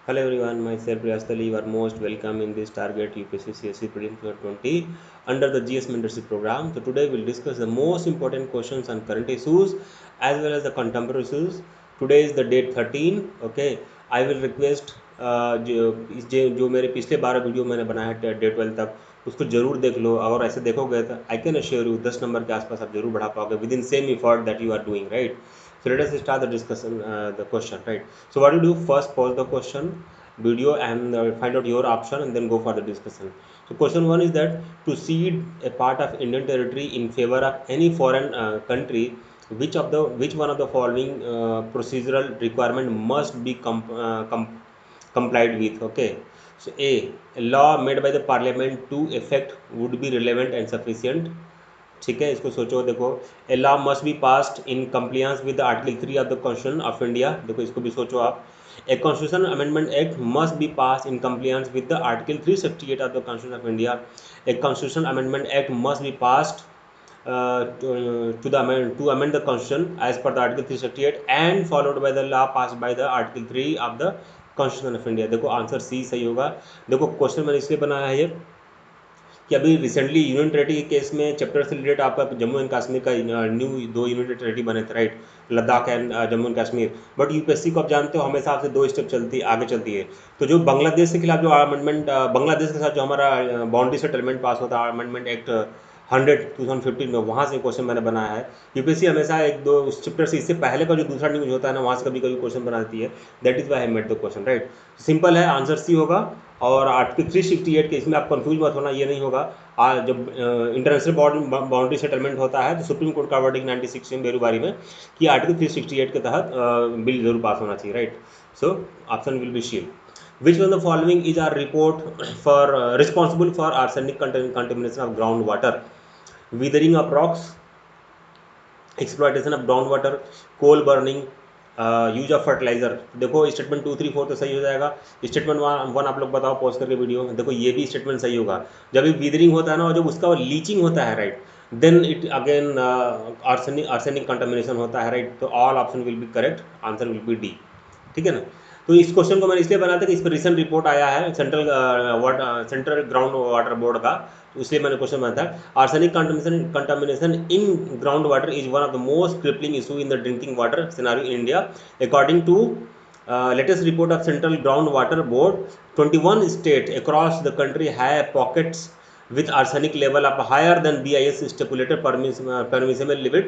Hello everyone, myself Riyastali. You are most welcome in this Target UPSC CSC Prelims 2020 under the GS Mentorship Program. So today we'll discuss the most important questions on current issues as well as the contemporary issues. Today is the date 13. Okay, I will request जो मेरे पिछले 12 video मैंने बनाया है day 12 तक उसको जरूर देख लो. अगर ऐसे देखोगे तो I can assure you 10 number के आसपास आप जरूर बढ़ा पाओगे within same effort that you are doing, right. So let us start the discussion, the question, right? So what you do first, pause the question video and find out your option and then go for the discussion. So question one is that to cede a part of Indian territory in favor of any foreign country, which one of the following procedural requirement must be complied with? Okay. So a law made by the parliament to effect would be relevant and sufficient. ठीक है, इसको सोचो. देखो, a law must be passed in compliance with article 3 of the constitution of India. देखो, इसको भी सोचो आप. A constitution amendment act must be pass in compliance with the article 368 of the constitution of India. A constitution amendment act must be passed to amend the constitution as per the article 368 and followed by the law passed by the article 3 of the constitution of India. देखो answer C सही होगा. देखो question मैंने इसलिए बनाया है ये कि अभी रिसेंटली यूनियन टेरिटरी के केस में चैप्टर से रिलेटेड आपका जम्मू एंड कश्मीर का न्यू 2 यूनियन टेरिटरी बने थे, right. Ladakh and Jammu and Kashmir. But UPSC को आप जानते हो हमेशा आपसे 2 स्टेप आगे चलती है. तो जो बांग्लादेश के खिलाफ जो अमेंडमेंट, बांग्लादेश के साथ जो हमारा बाउंड्री सेटलमेंट पास होता है, अमेंडमेंट एक्ट 100/2015 में, वहाँ से क्वेश्चन मैंने बनाया है. यूपीएससी हमेशा एक दो चैप्टर से इससे पहले का जो दूसरा न्यूज होता है ना, वहाँ से कभी कभी क्वेश्चन बनाती है. That is why I made the question, right. Simple है, आंसर सी होगा. और आर्टिकल 368 के इसमें आप कंफ्यूज मत होना, ये नहीं होगा. जब इंटरनेशनल बाउंड्री सेटलमेंट होता है तो सुप्रीम कोर्ट का वर्डिंग 96 में बेरुबारी में कि आर्टिकल 368 के तहत बिल जरूर पास होना चाहिए, right. So option will be C. Which one of the following is our report for responsible for arsenic contamination of groundwater? Withering of rocks, exploitation of groundwater, coal burning, use of fertilizer. देखो statement 2, 3, 4 तो सही हो जाएगा. Statement 1 आप लोग बताओ pause करके video. देखो ये भी स्टेटमेंट सही होगा. जब भी विदरिंग होता है ना और जब उसका लीचिंग होता है, right, then it again arsenic contamination होता है, राइट. तो all option will be correct. Answer will be D. ठीक है ना. तो इस क्वेश्चन को मैंने इसलिए बनाया था कि इस पर रिसेंट रिपोर्ट आया है सेंट्रल ग्राउंड वाटर बोर्ड का, तो इसलिए मैंने क्वेश्चन बनाया था. Arsenic contamination in ground water is one of the most crippling issue in the drinking water scenario in India according to latest report of central groundwater board. 21 states across the country have pockets with arsenic level of higher than BIS stipulated permissible limit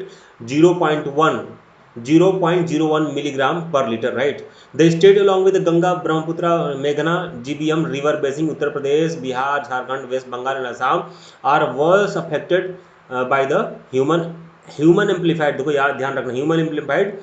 0.01 milligram per liter, right. The state along with the Ganga, Brahmaputra, Meghna, GBM river basin, Uttar Pradesh, Bihar, Jharkhand, West Bengal and Assam are worst affected by the human amplified, देखो यार ध्यान रखना, human amplified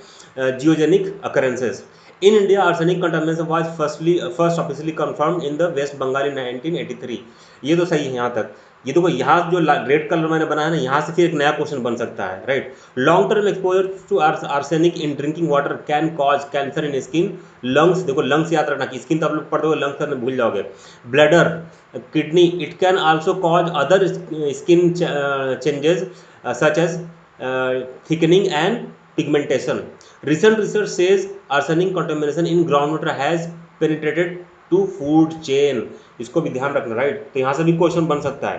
geogenic occurrences. In India, arsenic contamination was first officially confirmed in the West Bengal in 1983. ये तो सही है यहाँ तक. ये देखो यहाँ जो रेड कलर मैंने बनाया ना, यहाँ से फिर एक नया क्वेश्चन बन सकता है, right. Long term exposure to arsenic in drinking water can cause cancer in skin, lungs. देखो लंग्स याद रखना कि स्किन तो आप लोग पढ़ दोगे, लंग्स करने भूल जाओगे. Bladder, kidney. It can also cause other skin changes such as thickening and pigmentation. Recent research says arsenic contamination in groundwater has penetrated to food chain. इसको भी ध्यान रखना, राइट. तो यहाँ से भी क्वेश्चन बन सकता है.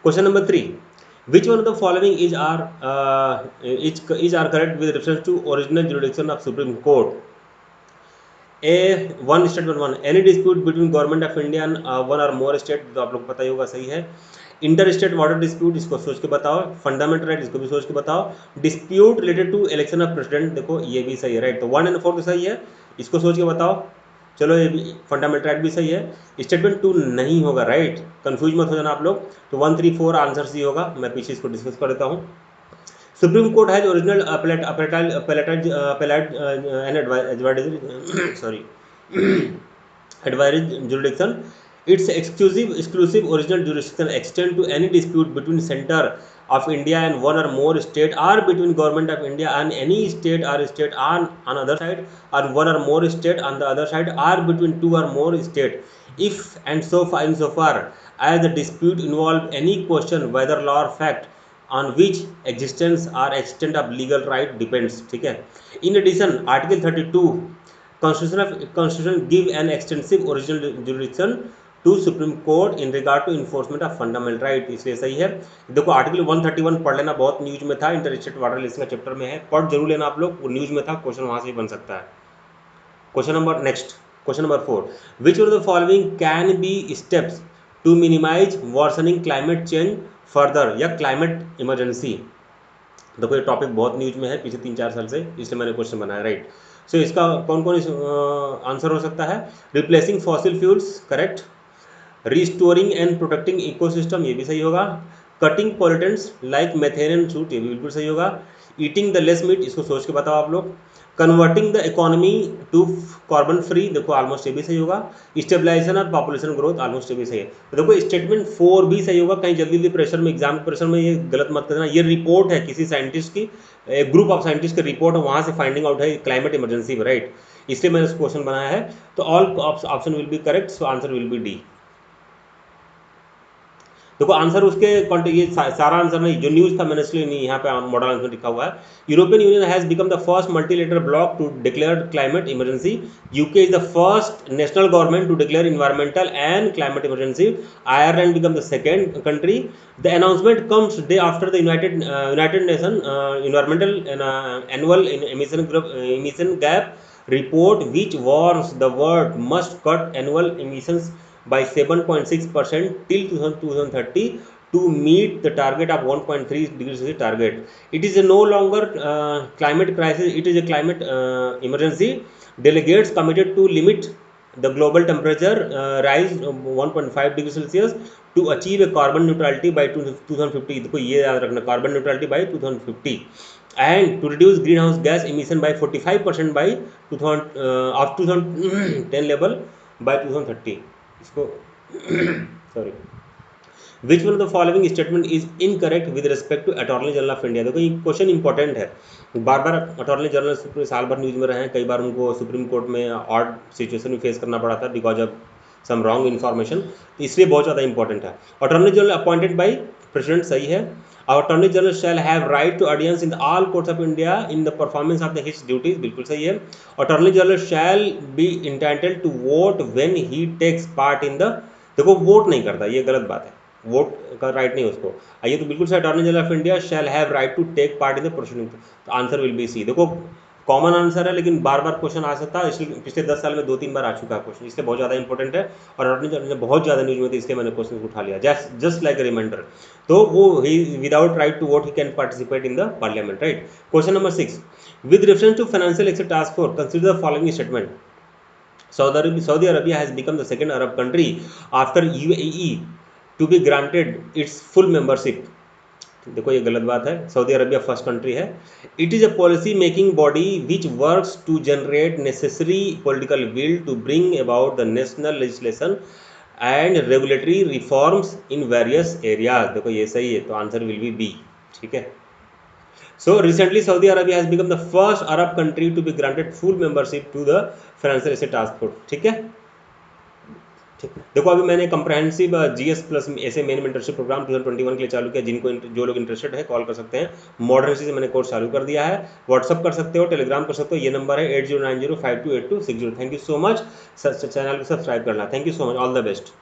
Question number 3, which one of the following is are correct with reference to original jurisdiction of Supreme Court? one statement 1, any dispute between government of India and one or more state, तो आप लोग पता ही होगा, सही है. Inter state water dispute, इसको सोच के बताओ. फंडामेंटल राइट, इसको भी सोच के बताओ. Dispute related to election of president, देखो ये भी सही है, राइट. तो 1 और 4 तो सही है, इसको सोच के बताओ. चलो ये भी फंडामेंटल राइट भी सही है. स्टेटमेंट 2 नहीं होगा, राइट. कंफ्यूज मत हो जाना आप लोग. तो 1, 3, 4 आंसर सी होगा. मैं पीछे इसको डिस्कस कर देता हूँ. Supreme Court has original appellate and advisory sorry advisory jurisdiction. Its exclusive original jurisdiction extend to any dispute between center of India and one or more state, or between government of India and any state or state on other side, or one or more state on the other side, or between two or more state, if and so far as the dispute involve any question whether law or fact on which existence or extent of legal right depends. ठीक है. In addition, Article 32 Constitution give an extensive original jurisdiction to supreme court in regard to enforcement of fundamental right, इसलिए सही है। देखो article 131 पढ़ लेना, बहुत news में था, इंटर स्टेट वाटर रिलेशन का चैप्टर में है, पढ़ जरूर लेना आप लोग, वो न्यूज में था, क्वेश्चन वहां से भी बन सकता है। Question number next, question number 4, which of the following can be steps to minimize worsening climate change further, या क्लाइमेट इमरजेंसी। देखो ये टॉपिक बहुत न्यूज में है पिछले 3-4 साल से, इसलिए मैंने क्वेश्चन बनाया, राइट। सो इसका कौन कौन आंसर हो सकता है? Replacing fossil fuels, correct. Restoring and protecting ecosystem, ये भी सही होगा। Cutting pollutants like methane and suit, ये भी बिल्कुल सही होगा। ईटिंग द लेस मीट, इसको सोच के बताओ आप लोग। Converting the economy to carbon free, देखो ऑलमोस्ट ये भी सही होगा। स्टेबलाइजेशन और पॉपुलेशन ग्रोथ, ऑलमोस्ट ये भी सही है। तो देखो स्टेटमेंट 4 भी सही होगा। कहीं जल्दी जल्दी प्रेशर में, एग्जाम प्रेशर में ये गलत मत करना। ये रिपोर्ट है किसी साइंटिस्ट की, एक ग्रुप ऑफ साइंटिस्ट की रिपोर्ट है, वहां से फाइंडिंग आउट है क्लाइमेट इमरजेंसी में, राइट, इसलिए मैंने क्वेश्चन बनाया है। तो all option will be correct, so answer will be D. देखो आंसर उसके ये सारा आंसर नहीं, जो न्यूज था मैंने इसलिए नहीं, यहाँ पे मॉडल आंसर लिखा हुआ है। European union has become the first multilateral bloc to declare climate emergency. UK is the first national government to declare environmental and climate emergency. Ireland become the second country. The announcement comes day after the United Nation environmental annual emission gap report, which warns the world must cut annual emissions by 7.6% till 2030 to meet the target of 1.3 degrees Celsius target. It is no longer climate crisis, it is a climate emergency. Delegates committed to limit the global temperature rise 1.5 degrees Celsius to achieve a carbon neutrality by 2050. देखो ये याद रखना, carbon neutrality by 2050, and to reduce greenhouse gas emission by 45% by 2010 level by 2030. इसको sorry, which one of the following statement is incorrect with respect to attorney general of India. देखो ये question important है, बार बार attorney general साल भर news में रहे हैं, कई बार उनको सुप्रीम कोर्ट में ऑड सिचुएशन में फेस करना पड़ा था because of some wrong information, इसलिए बहुत ज़्यादा इंपॉर्टेंट है। Attorney general appointed by president, सही है। Our Attorney General shall have right to audience in all courts of India in the performance of his duties, बिल्कुल सही है। Attorney General shall be entitled to vote when he takes part in the, देखो vote नहीं करता, ये गलत बात है, वोट का राइट नहीं उसको, ये तो बिल्कुल सही। Attorney general of India shall have right to take part in the proceeding, तो आंसर विल बी सी। देखो कॉमन आंसर है, लेकिन बार बार क्वेश्चन आ सकता है, इसलिए पिछले 10 साल में 2-3 बार आ चुका है क्वेश्चन, इसलिए बहुत ज़्यादा इंपॉर्टेंट है। और अटॉर्नी जनरल बहुत ज़्यादा न्यूज में थी, इसलिए मैंने क्वेश्चन उठा लिया, जस्ट लाइक ए रिमाइंडर। तो वो he without right to vote he can participate in the parliament, right. Question number 6, with reference to financial access task force consider the following statement. Saudi Arabia has become the second Arab country after UAE to be granted its full membership. देखो ये गलत बात है, Saudi Arabia first country है। It is a policy making body which works to generate necessary political will to bring about the national legislation and regulatory reforms in various areas. देखो ये सही है, तो आंसर विल बी बी, ठीक है। So recently Saudi Arabia has become the first Arab country to be granted full membership to the Financial Asset Task Force, ठीक है। देखो अभी मैंने कंप्रहेंसिव जीएस प्लस ऐसे मेन मेंटरशिप प्रोग्राम 2021 के लिए चालू किया, जिनको जो लोग इंटरेस्टेड है कॉल कर सकते हैं। मॉडर्न से मैंने कोर्स चालू कर दिया है, व्हाट्सअप कर सकते हो, टेलीग्राम कर सकते हो, ये नंबर है 8090528260। Thank you so much, channel को सब्सक्राइब करना, thank you so much, all the best.